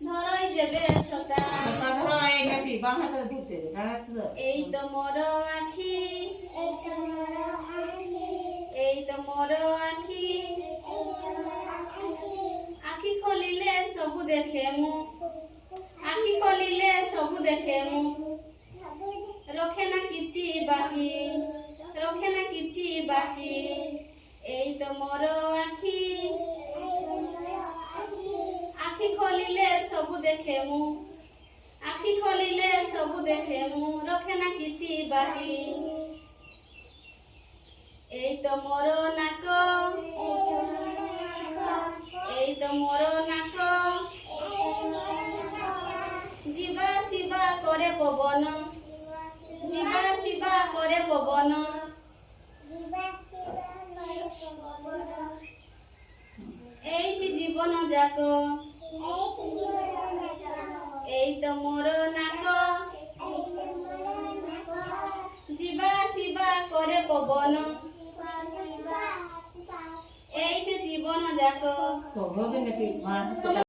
ধরই যেবে ছটা ধরো এইটা কি বাম হাতে ধরছে ডান হাতে ধর এই তো মোর আখি এই তো মোর আখি আখি খোলিলে ସବୁ দেখে মু আখি খোলিলে ସବୁ দেখে মু রখে না কিছু বাকি রখে না কিছু বাকি এই তো মোর আখি আখি খোলিলে ସବୁ দেখে মু আখি খোলিলে ସବୁ দেখে মু রখে না কিছু বাকি এই তো মোর নাক এই তো মোর নাক ଯିବା ଆସିବା করে পবন ଯିବା ଆସିବା করে পবন এইটি জীবন যাক এই তো মোর নাক ଯିବା ଆସିବା করে পবন এইটি জীবন যাক তো হবে নাকি বাম হাতে